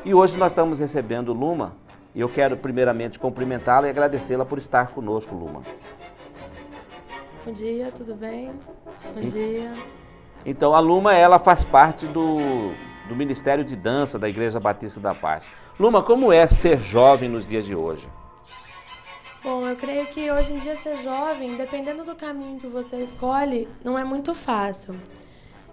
E hoje nós estamos recebendo Luma e eu quero primeiramente cumprimentá-la e agradecê-la por estar conosco, Luma. Bom dia, tudo bem? Bom dia. Então, a Luma, ela faz parte do Ministério de Dança da Igreja Batista da Paz. Luma, como é ser jovem nos dias de hoje? Bom, eu creio que hoje em dia ser jovem, dependendo do caminho que você escolhe, não é muito fácil.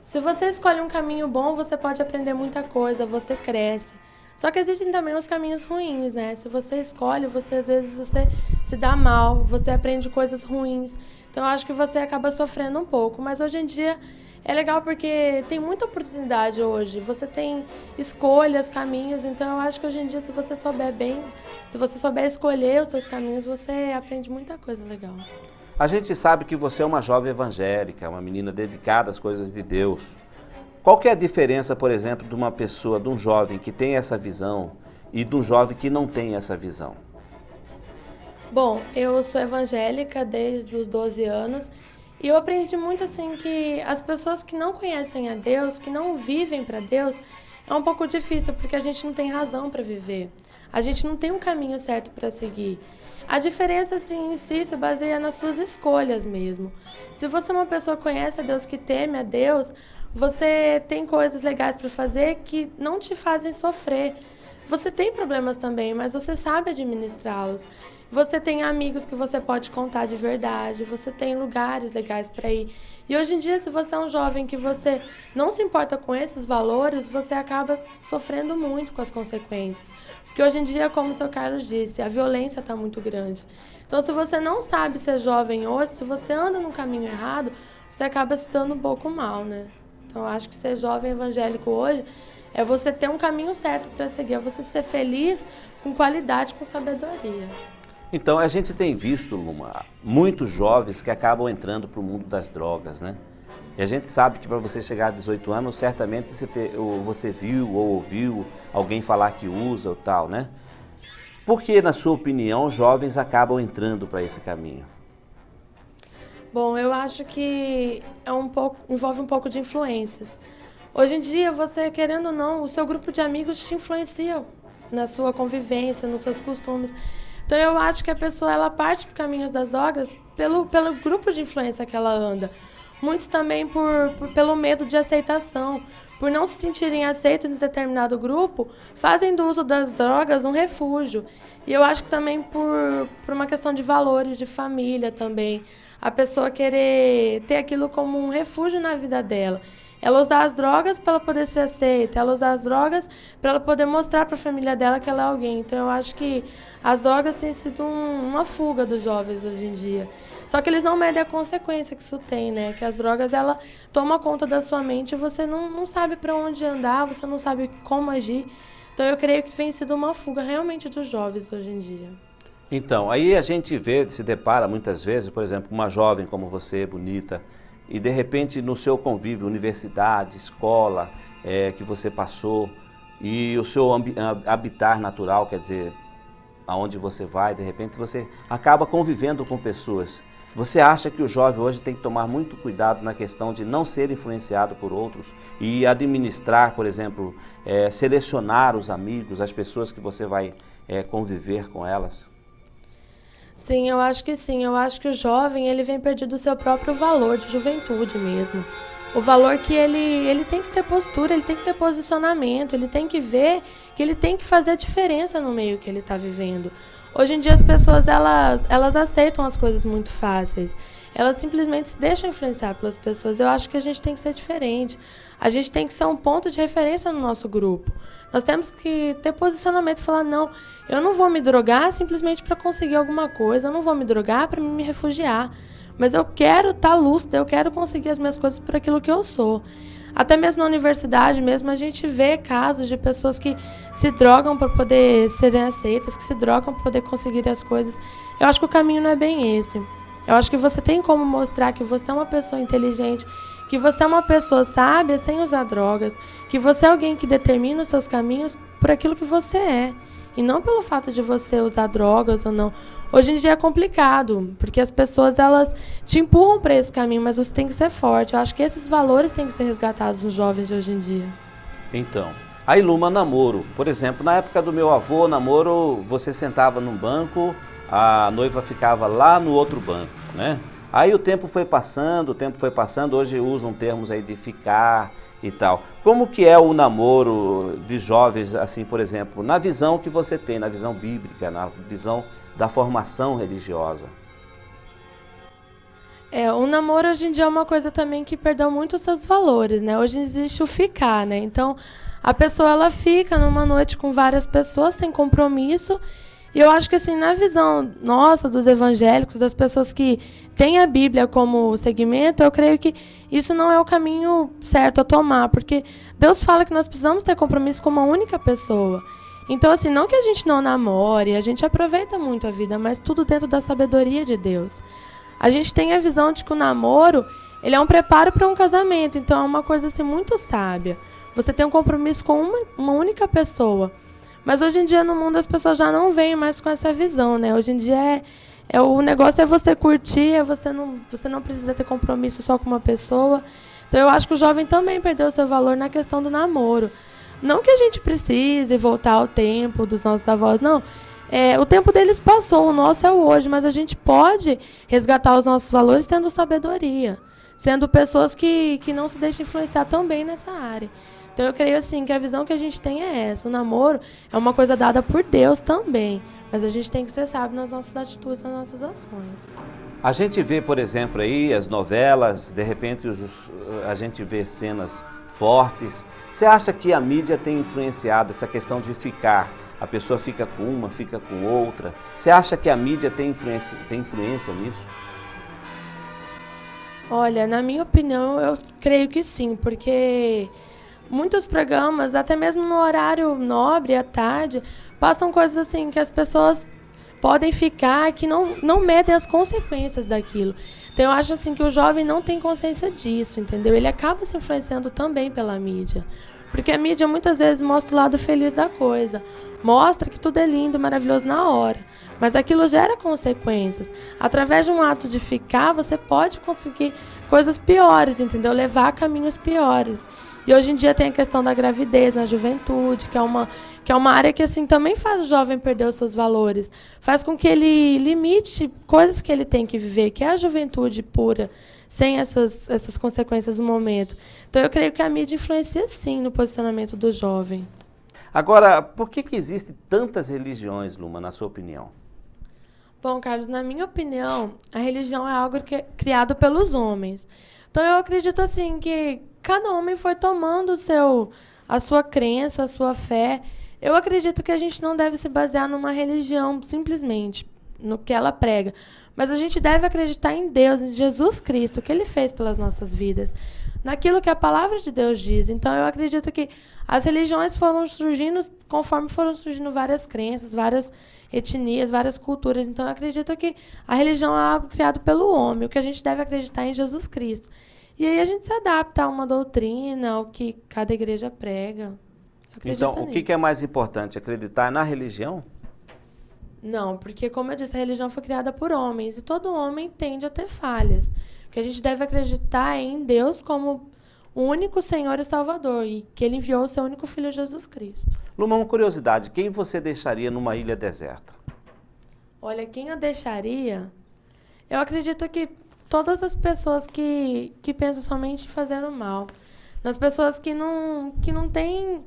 Se você escolhe um caminho bom, você pode aprender muita coisa, você cresce. Só que existem também os caminhos ruins, né? Se você escolhe, às vezes você se dá mal, você aprende coisas ruins. Então eu acho que você acaba sofrendo um pouco. Mas hoje em dia é legal porque tem muita oportunidade hoje. Você tem escolhas, caminhos. Então eu acho que hoje em dia, se você souber bem, se você souber escolher os seus caminhos, você aprende muita coisa legal. A gente sabe que você é uma jovem evangélica, uma menina dedicada às coisas de Deus. Qual que é a diferença, por exemplo, de uma pessoa, de um jovem que tem essa visão e de um jovem que não tem essa visão? Bom, eu sou evangélica desde os 12 anos e eu aprendi muito assim que as pessoas que não conhecem a Deus, que não vivem para Deus, é um pouco difícil porque a gente não tem razão para viver. A gente não tem um caminho certo para seguir. A diferença assim, em si se baseia nas suas escolhas mesmo. Se você é uma pessoa que conhece a Deus, que teme a Deus, você tem coisas legais para fazer que não te fazem sofrer. Você tem problemas também, mas você sabe administrá-los. Você tem amigos que você pode contar de verdade, você tem lugares legais para ir. E hoje em dia, se você é um jovem que você não se importa com esses valores, você acaba sofrendo muito com as consequências. Porque hoje em dia, como o seu Carlos disse, a violência está muito grande. Então, se você não sabe ser jovem hoje, se você anda num caminho errado, você acaba se dando um pouco mal, né? Então, eu acho que ser jovem evangélico hoje é você ter um caminho certo para seguir, é você ser feliz com qualidade, com sabedoria. Então, a gente tem visto, Luma, muitos jovens que acabam entrando para o mundo das drogas, né? E a gente sabe que para você chegar a 18 anos, certamente você viu ou ouviu alguém falar que usa ou tal, né? Por que, na sua opinião, os jovens acabam entrando para esse caminho? Bom, eu acho que envolve um pouco de influências. Hoje em dia, você, querendo ou não, o seu grupo de amigos te influencia na sua convivência, nos seus costumes. Então, eu acho que a pessoa ela parte para caminhos das drogas pelo grupo de influência que ela anda. Muitos também pelo medo de aceitação. Por não se sentirem aceitos em determinado grupo, fazem do uso das drogas um refúgio. E eu acho que também por uma questão de valores, de família também. A pessoa querer ter aquilo como um refúgio na vida dela. Ela usar as drogas para ela poder ser aceita, ela usar as drogas para ela poder mostrar para a família dela que ela é alguém. Então, eu acho que as drogas têm sido uma fuga dos jovens hoje em dia. Só que eles não medem a consequência que isso tem, né? Que as drogas, ela toma conta da sua mente e você não sabe para onde andar, você não sabe como agir. Então, eu creio que tem sido uma fuga realmente dos jovens hoje em dia. Então, aí a gente se depara muitas vezes, por exemplo, uma jovem como você, bonita, e de repente no seu convívio, universidade, escola, que você passou, e o seu habitat natural, quer dizer, aonde você vai, de repente você acaba convivendo com pessoas. Você acha que o jovem hoje tem que tomar muito cuidado na questão de não ser influenciado por outros e administrar, por exemplo, selecionar os amigos, as pessoas que você vai conviver com elas? Sim, eu acho que sim. Eu acho que o jovem ele vem perdido o seu próprio valor de juventude mesmo. O valor que ele tem que ter postura, ele tem que ter posicionamento, ele tem que ver que ele tem que fazer a diferença no meio que ele está vivendo. Hoje em dia as pessoas elas aceitam as coisas muito fáceis. Elas simplesmente se deixam influenciar pelas pessoas. Eu acho que a gente tem que ser diferente. A gente tem que ser um ponto de referência no nosso grupo. Nós temos que ter posicionamento e falar, não, eu não vou me drogar simplesmente para conseguir alguma coisa, eu não vou me drogar para me refugiar. Mas eu quero estar lúcida, eu quero conseguir as minhas coisas por aquilo que eu sou. Até mesmo na universidade mesmo, a gente vê casos de pessoas que se drogam para poder serem aceitas, que se drogam para poder conseguir as coisas. Eu acho que o caminho não é bem esse. Eu acho que você tem como mostrar que você é uma pessoa inteligente, que você é uma pessoa sábia sem usar drogas, que você é alguém que determina os seus caminhos por aquilo que você é. E não pelo fato de você usar drogas ou não. Hoje em dia é complicado, porque as pessoas elas te empurram para esse caminho, mas você tem que ser forte. Eu acho que esses valores têm que ser resgatados nos jovens de hoje em dia. Então, Aí, Luma, namoro. Por exemplo, na época do meu avô, namoro, você sentava num banco, a noiva ficava lá no outro banco, né? Aí o tempo foi passando, hoje usam termos aí de ficar e tal. Como que é o namoro de jovens, assim, por exemplo, na visão que você tem, na visão bíblica, na visão da formação religiosa? O namoro hoje em dia é uma coisa também que perdeu muito os seus valores, né? Hoje existe o ficar, né? Então, a pessoa ela fica numa noite com várias pessoas sem compromisso. E eu acho que assim, na visão nossa, dos evangélicos, das pessoas que têm a Bíblia como segmento, eu creio que isso não é o caminho certo a tomar, porque Deus fala que nós precisamos ter compromisso com uma única pessoa. Então, assim, não que a gente não namore, a gente aproveita muito a vida, mas tudo dentro da sabedoria de Deus. A gente tem a visão de que o namoro, ele é um preparo para um casamento, então é uma coisa assim muito sábia. Você tem um compromisso com uma única pessoa. Mas hoje em dia no mundo as pessoas já não veem mais com essa visão, né? Hoje em dia o negócio é você curtir, você não precisa ter compromisso só com uma pessoa. Então eu acho que o jovem também perdeu seu valor na questão do namoro. Não que a gente precise voltar ao tempo dos nossos avós, não. O tempo deles passou, o nosso é o hoje, mas a gente pode resgatar os nossos valores tendo sabedoria, sendo pessoas que não se deixam influenciar também nessa área. Então eu creio assim que a visão que a gente tem é essa. O namoro é uma coisa dada por Deus também, mas a gente tem que ser sábio nas nossas atitudes, nas nossas ações. A gente vê, por exemplo, aí as novelas, de repente a gente vê cenas fortes. Você acha que a mídia tem influenciado essa questão de ficar? A pessoa fica com uma, fica com outra. Você acha que a mídia tem influência nisso? Olha, na minha opinião, eu creio que sim, porque muitos programas, até mesmo no horário nobre, à tarde, passam coisas assim que as pessoas podem ficar, que não medem as consequências daquilo. Então eu acho assim que o jovem não tem consciência disso, entendeu? Ele acaba se influenciando também pela mídia. Porque a mídia muitas vezes mostra o lado feliz da coisa. Mostra que tudo é lindo, maravilhoso na hora. Mas aquilo gera consequências. Através de um ato de ficar, você pode conseguir coisas piores, entendeu? Levar a caminhos piores. E hoje em dia tem a questão da gravidez na juventude, que é uma área que assim, também faz o jovem perder os seus valores. Faz com que ele limite coisas que ele tem que viver, que é a juventude pura, sem essas consequências no momento. Então eu creio que a mídia influencia sim no posicionamento do jovem. Agora, por que existem tantas religiões, Luma, na sua opinião? Bom, Carlos, na minha opinião, a religião é algo criado pelos homens. Então eu acredito assim que cada homem foi tomando a sua crença, a sua fé. Eu acredito que a gente não deve se basear numa religião simplesmente, no que ela prega. Mas a gente deve acreditar em Deus, em Jesus Cristo, o que Ele fez pelas nossas vidas, naquilo que a palavra de Deus diz. Então eu acredito que as religiões foram surgindo conforme foram surgindo várias crenças, várias etnias, várias culturas. Então eu acredito que a religião é algo criado pelo homem, o que a gente deve acreditar em Jesus Cristo. E aí a gente se adapta a uma doutrina, ao que cada igreja prega. Então, o que é mais importante, acreditar na religião? Não, porque, como eu disse, a religião foi criada por homens, e todo homem tende a ter falhas. O que a gente deve acreditar é em Deus como o único Senhor e Salvador, e que Ele enviou o seu único Filho, Jesus Cristo. Luma, uma curiosidade, quem você deixaria numa ilha deserta? Olha, quem eu deixaria? Eu acredito que todas as pessoas que pensam somente em fazer o mal. Nas pessoas que não têm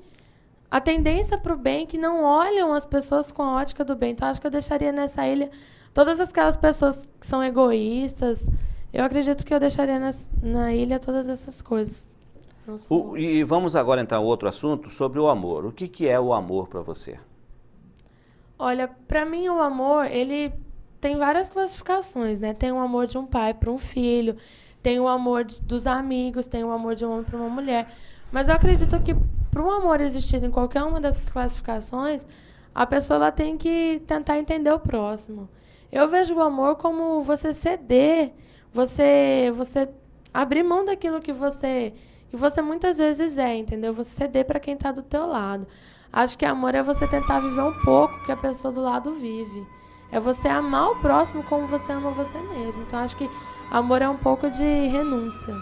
a tendência para o bem, que não olham as pessoas com a ótica do bem. Então, acho que eu deixaria nessa ilha todas aquelas pessoas que são egoístas. Eu acredito que eu deixaria na ilha todas essas coisas. E vamos agora entrar em outro assunto sobre o amor. O que é o amor para você? Olha, para mim o amor, ele tem várias classificações, né? Tem o amor de um pai para um filho, tem o amor dos amigos, tem o amor de um homem para uma mulher. Mas eu acredito que para um amor existir em qualquer uma dessas classificações, a pessoa ela tem que tentar entender o próximo. Eu vejo o amor como você ceder, você abrir mão daquilo que você muitas vezes entendeu? Você ceder para quem está do teu lado. Acho que amor é você tentar viver um pouco que a pessoa do lado vive. É você amar o próximo como você ama você mesmo. Então, acho que amor é um pouco de renúncia.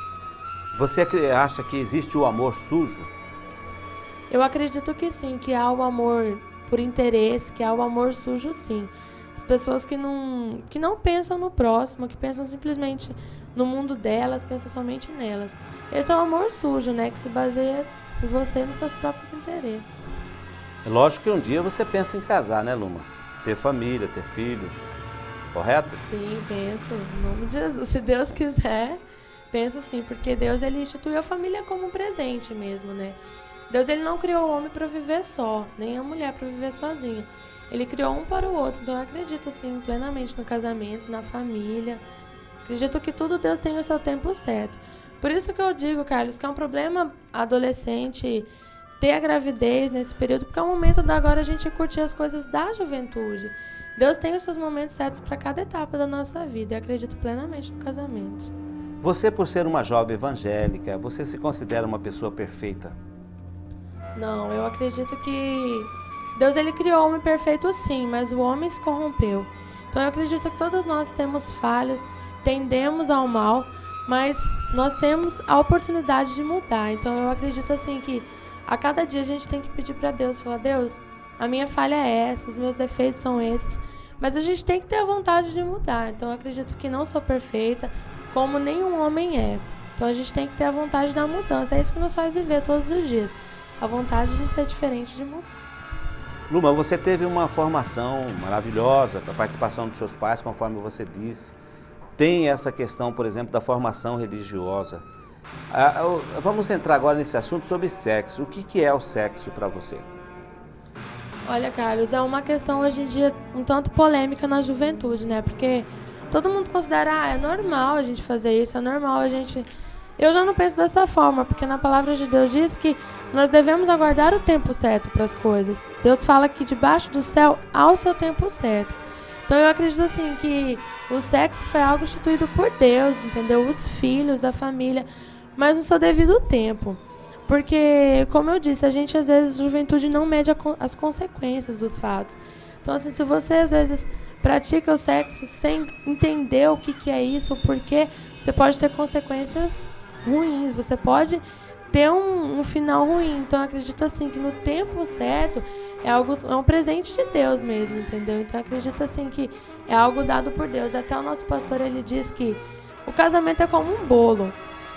Você acha que existe o amor sujo? Eu acredito que sim, que há o amor por interesse, que há o amor sujo, sim. As pessoas que não pensam no próximo, que pensam simplesmente no mundo delas, pensam somente nelas. Esse é o amor sujo, né? Que se baseia em você e nos seus próprios interesses. É lógico que um dia você pensa em casar, né, Luma? Ter família, ter filhos, correto? Sim, penso. Em nome de Jesus. Se Deus quiser, penso sim. Porque Deus, ele instituiu a família como um presente mesmo, né? Deus, ele não criou o homem para viver só, nem a mulher para viver sozinha. Ele criou um para o outro. Então eu acredito, sim, plenamente no casamento, na família. Acredito que tudo Deus tem o seu tempo certo. Por isso que eu digo, Carlos, que é um problema adolescente ter a gravidez nesse período, porque é o momento da agora a gente curtir as coisas da juventude. Deus tem os seus momentos certos para cada etapa da nossa vida. Eu acredito plenamente no casamento. Você, por ser uma jovem evangélica, você se considera uma pessoa perfeita? Não, eu acredito que Deus, ele criou o homem perfeito sim, mas o homem se corrompeu. Então eu acredito que todos nós temos falhas, tendemos ao mal, mas nós temos a oportunidade de mudar. Então eu acredito assim que a cada dia a gente tem que pedir para Deus, falar: Deus, a minha falha é essa, os meus defeitos são esses, mas a gente tem que ter a vontade de mudar. Então eu acredito que não sou perfeita, como nenhum homem é. Então a gente tem que ter a vontade da mudança. É isso que nos faz viver todos os dias. A vontade de ser diferente, de mudar. Luma, você teve uma formação maravilhosa com a participação dos seus pais, conforme você disse. Tem essa questão, por exemplo, da formação religiosa. Vamos entrar agora nesse assunto sobre sexo. O que é o sexo para você? Olha, Carlos, é uma questão hoje em dia um tanto polêmica na juventude, né? Porque todo mundo considera, é normal a gente fazer isso, é normal a gente... Eu já não penso dessa forma, porque na palavra de Deus diz que nós devemos aguardar o tempo certo para as coisas. Deus fala que debaixo do céu há o seu tempo certo. Então eu acredito assim que o sexo foi algo instituído por Deus, entendeu? Os filhos, a família, mas no seu devido tempo. Porque, como eu disse, a gente às vezes, a juventude não mede as consequências dos fatos. Então assim, se você às vezes pratica o sexo sem entender o que é isso, o porquê, você pode ter consequências ruins, você pode ter um final ruim. Então eu acredito assim que no tempo certo é um presente de Deus mesmo, entendeu? Então eu acredito assim que é algo dado por Deus. Até o nosso pastor, ele diz que o casamento é como um bolo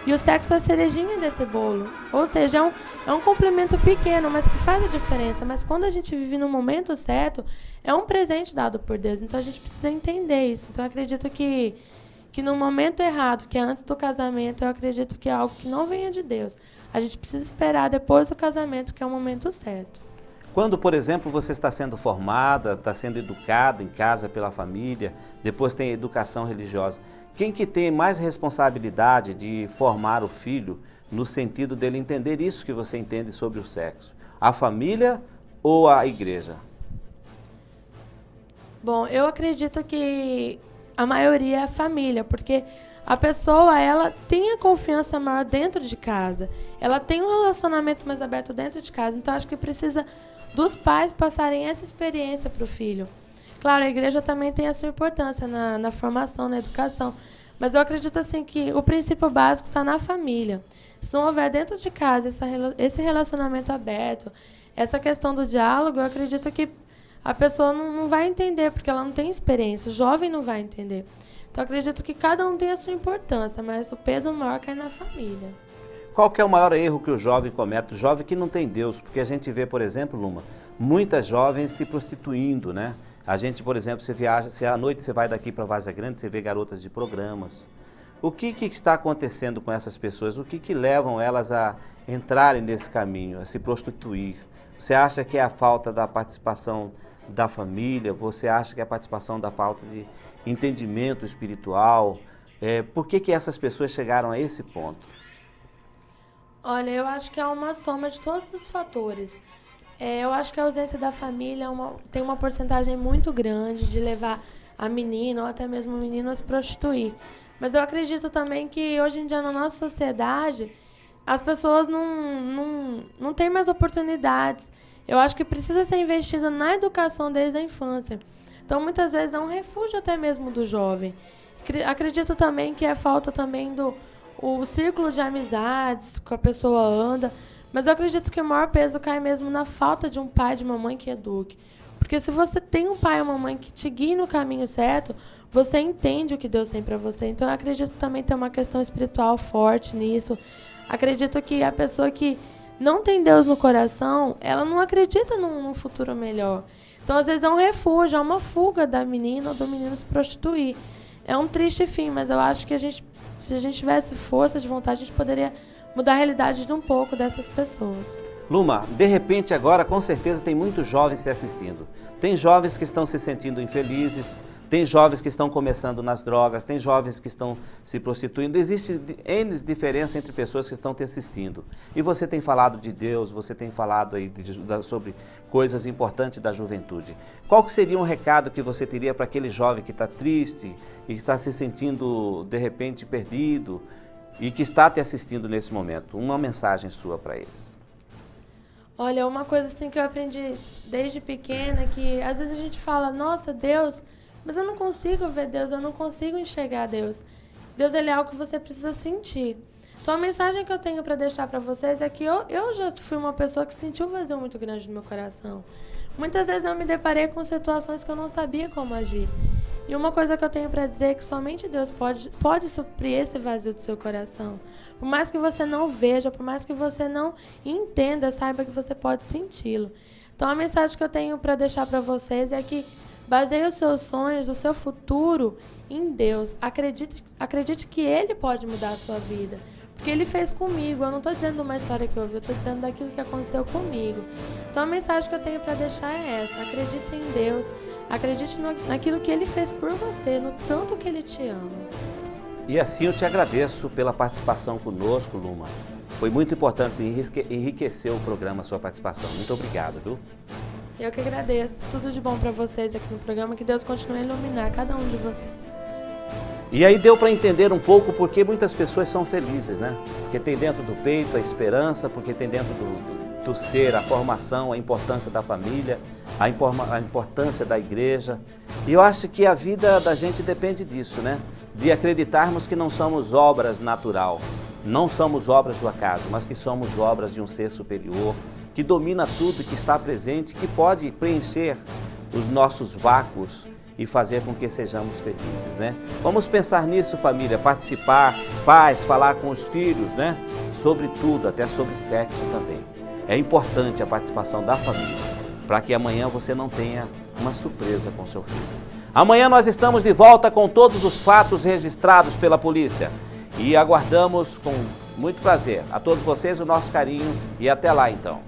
e o sexo é a cerejinha desse bolo. Ou seja, é um complemento pequeno, mas que faz a diferença. Mas quando a gente vive no momento certo, é um presente dado por Deus. Então a gente precisa entender isso. Então eu acredito que no momento errado, que é antes do casamento, eu acredito que é algo que não venha de Deus. A gente precisa esperar depois do casamento, que é o momento certo. Quando, por exemplo, você está sendo formada, está sendo educada em casa pela família, depois tem a educação religiosa, quem que tem mais responsabilidade de formar o filho no sentido dele entender isso que você entende sobre o sexo? A família ou a igreja? Bom, eu acredito que a maioria é a família, porque a pessoa, ela tem a confiança maior dentro de casa. Ela tem um relacionamento mais aberto dentro de casa. Então, acho que precisa dos pais passarem essa experiência para o filho. Claro, a igreja também tem a sua importância na formação, na educação. Mas eu acredito assim que o princípio básico está na família. Se não houver dentro de casa esse relacionamento aberto, essa questão do diálogo, eu acredito que a pessoa não vai entender, porque ela não tem experiência. O jovem não vai entender. Então, eu acredito que cada um tem a sua importância, mas o peso maior cai na família. Qual que é o maior erro que o jovem comete? O jovem que não tem Deus, porque a gente vê, por exemplo, Luma, muitas jovens se prostituindo, né? A gente, por exemplo, você viaja, se à noite você vai daqui para Várzea Grande, você vê garotas de programas. O que está acontecendo com essas pessoas? O que levam elas a entrarem nesse caminho, a se prostituir? Você acha que é a falta da participação da família? Você acha que é a participação da falta de entendimento espiritual? Por que essas pessoas chegaram a esse ponto? Olha, eu acho que é uma soma de todos os fatores. Eu acho que a ausência da família tem uma porcentagem muito grande de levar a menina ou até mesmo o menino a se prostituir. Mas eu acredito também que hoje em dia na nossa sociedade as pessoas não têm mais oportunidades. Eu acho que precisa ser investido na educação desde a infância. Então, muitas vezes é um refúgio até mesmo do jovem. Acredito também que é falta também o círculo de amizades que a pessoa anda. Mas eu acredito que o maior peso cai mesmo na falta de um pai e de uma mãe que eduque. Porque se você tem um pai e uma mãe que te guiem no caminho certo, você entende o que Deus tem para você. Então, eu acredito também ter uma questão espiritual forte nisso. Acredito que a pessoa que não tem Deus no coração, ela não acredita num futuro melhor. Então, às vezes, é um refúgio, é uma fuga da menina ou do menino se prostituir. É um triste fim, mas eu acho que se a gente tivesse força de vontade, a gente poderia mudar a realidade de um pouco dessas pessoas. Luma, de repente agora com certeza tem muitos jovens se assistindo. Tem jovens que estão se sentindo infelizes, tem jovens que estão começando nas drogas, tem jovens que estão se prostituindo. Existe N diferença entre pessoas que estão te assistindo. E você tem falado de Deus, você tem falado aí sobre coisas importantes da juventude. Qual que seria um recado que você teria para aquele jovem que está triste e que está se sentindo de repente perdido e que está te assistindo nesse momento? Uma mensagem sua para eles. Olha, uma coisa assim que eu aprendi desde pequena, que às vezes a gente fala, nossa, Deus, mas eu não consigo ver Deus, eu não consigo enxergar Deus. Deus, ele é algo que você precisa sentir. Então, a mensagem que eu tenho para deixar para vocês é que eu já fui uma pessoa que sentiu um vazio muito grande no meu coração. Muitas vezes eu me deparei com situações que eu não sabia como agir. E uma coisa que eu tenho para dizer é que somente Deus pode suprir esse vazio do seu coração. Por mais que você não veja, por mais que você não entenda, saiba que você pode senti-lo. Então, a mensagem que eu tenho para deixar para vocês é que baseie os seus sonhos, o seu futuro em Deus. Acredite que Ele pode mudar a sua vida. Porque Ele fez comigo. Eu não estou dizendo uma história que eu ouvi, eu estou dizendo daquilo que aconteceu comigo. Então, a mensagem que eu tenho para deixar é essa. Acredite em Deus. Acredite naquilo que Ele fez por você, no tanto que Ele te ama. E assim eu te agradeço pela participação conosco, Luma. Foi muito importante e enriqueceu o programa a sua participação. Muito obrigado, viu? Eu que agradeço. Tudo de bom para vocês aqui no programa. Que Deus continue a iluminar cada um de vocês. E aí deu para entender um pouco porque muitas pessoas são felizes, né? Porque tem dentro do peito a esperança, porque tem dentro do ser a formação, a importância da família, a importância da igreja. E eu acho que a vida da gente depende disso, né? De acreditarmos que não somos obras natural, não somos obras do acaso, mas que somos obras de um ser superior, que domina tudo, que está presente, que pode preencher os nossos vácuos e fazer com que sejamos felizes, né? Vamos pensar nisso, família, participar, pais, falar com os filhos, né? Sobre tudo, até sobre sexo também. É importante a participação da família, para que amanhã você não tenha uma surpresa com seu filho. Amanhã nós estamos de volta com todos os fatos registrados pela polícia e aguardamos com muito prazer a todos vocês o nosso carinho e até lá então.